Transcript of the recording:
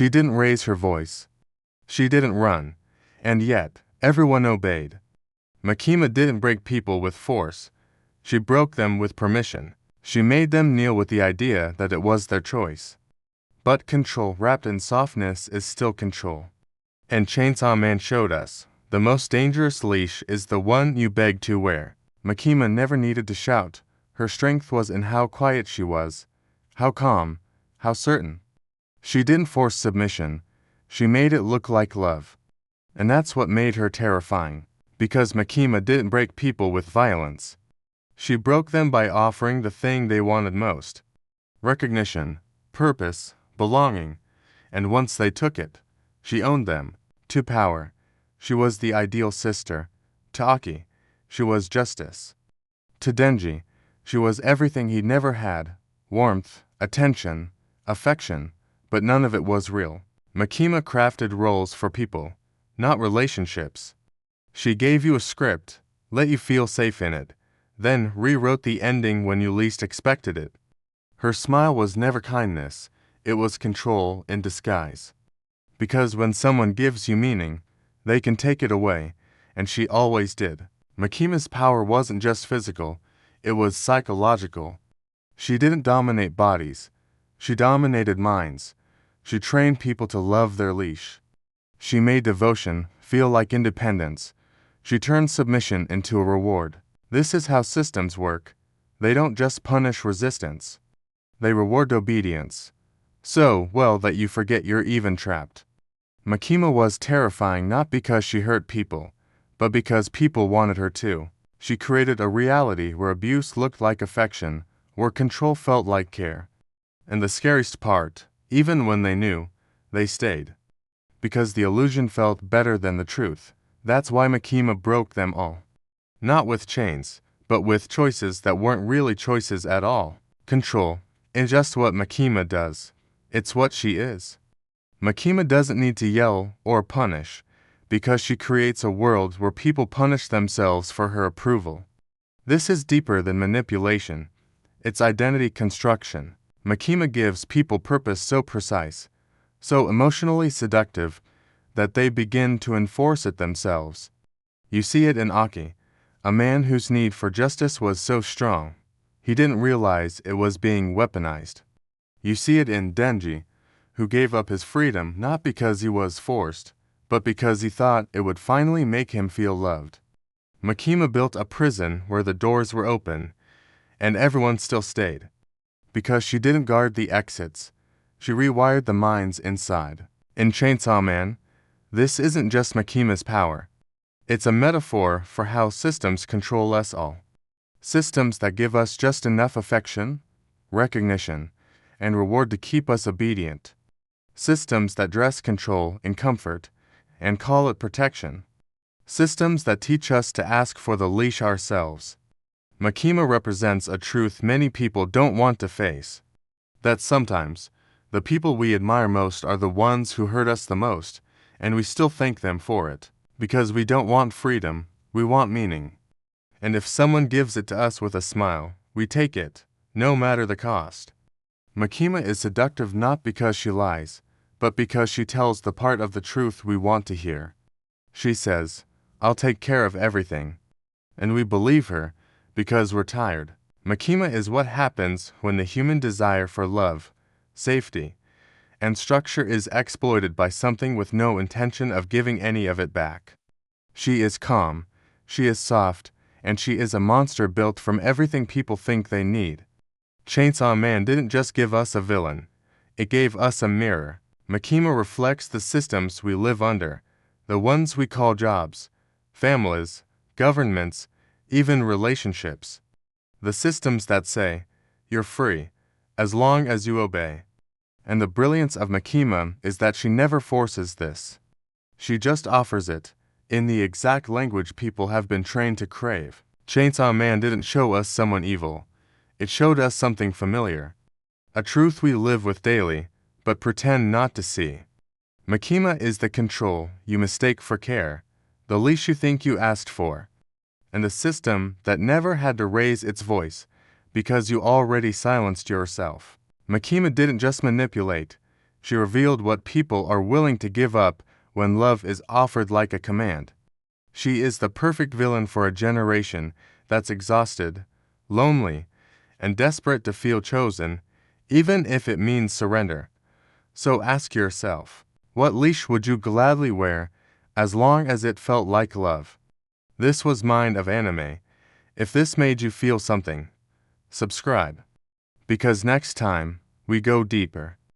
She didn't raise her voice. She didn't run. And yet, everyone obeyed. Makima didn't break people with force. She broke them with permission. She made them kneel with the idea that it was their choice. But control wrapped in softness is still control. And Chainsaw Man showed us, the most dangerous leash is the one you beg to wear. Makima never needed to shout. Her strength was in how quiet she was, how calm, how certain. She didn't force submission. She made it look like love. And that's what made her terrifying. Because Makima didn't break people with violence. She broke them by offering the thing they wanted most. Recognition, purpose, belonging. And once they took it, she owned them. To power, she was the ideal sister. To Aki, she was justice. To Denji, she was everything he never had. Warmth, attention, affection, but none of it was real. Makima crafted roles for people, not relationships. She gave you a script, let you feel safe in it, then rewrote the ending when you least expected it. Her smile was never kindness, it was control in disguise. Because when someone gives you meaning, they can take it away, and she always did. Makima's power wasn't just physical, it was psychological. She didn't dominate bodies, she dominated minds. She trained people to love their leash. She made devotion feel like independence. She turned submission into a reward. This is how systems work. They don't just punish resistance. They reward obedience. So well that you forget you're even trapped. Makima was terrifying not because she hurt people, but because people wanted her to. She created a reality where abuse looked like affection, where control felt like care. And the scariest part, even when they knew, they stayed. Because the illusion felt better than the truth. That's why Makima broke them all. Not with chains, but with choices that weren't really choices at all. Control, is just what Makima does. It's what she is. Makima doesn't need to yell or punish, because she creates a world where people punish themselves for her approval. This is deeper than manipulation. It's identity construction. Makima gives people purpose so precise, so emotionally seductive, that they begin to enforce it themselves. You see it in Aki, a man whose need for justice was so strong, he didn't realize it was being weaponized. You see it in Denji, who gave up his freedom not because he was forced, but because he thought it would finally make him feel loved. Makima built a prison where the doors were open, and everyone still stayed. Because she didn't guard the exits, she rewired the minds inside. In Chainsaw Man, this isn't just Makima's power. It's a metaphor for how systems control us all. Systems that give us just enough affection, recognition, and reward to keep us obedient. Systems that dress control in comfort and call it protection. Systems that teach us to ask for the leash ourselves. Makima represents a truth many people don't want to face. That sometimes, the people we admire most are the ones who hurt us the most, and we still thank them for it. Because we don't want freedom, we want meaning. And if someone gives it to us with a smile, we take it, no matter the cost. Makima is seductive not because she lies, but because she tells the part of the truth we want to hear. She says, "I'll take care of everything." And we believe her, because we're tired. Makima is what happens when the human desire for love, safety, and structure is exploited by something with no intention of giving any of it back. She is calm, she is soft, and she is a monster built from everything people think they need. Chainsaw Man didn't just give us a villain, it gave us a mirror. Makima reflects the systems we live under, the ones we call jobs, families, governments, even relationships. The systems that say, "You're free, as long as you obey." And the brilliance of Makima is that she never forces this. She just offers it, in the exact language people have been trained to crave. Chainsaw Man didn't show us someone evil. It showed us something familiar. A truth we live with daily, but pretend not to see. Makima is the control you mistake for care, the leash you think you asked for, and the system that never had to raise its voice because you already silenced yourself. Makima didn't just manipulate, She revealed what people are willing to give up when love is offered like a command. She is the perfect villain for a generation that's exhausted, lonely, and desperate to feel chosen, even if it means surrender. So ask yourself, what leash would you gladly wear as long as it felt like love? This was Mind of Anime. If this made you feel something, subscribe. Because next time, we go deeper.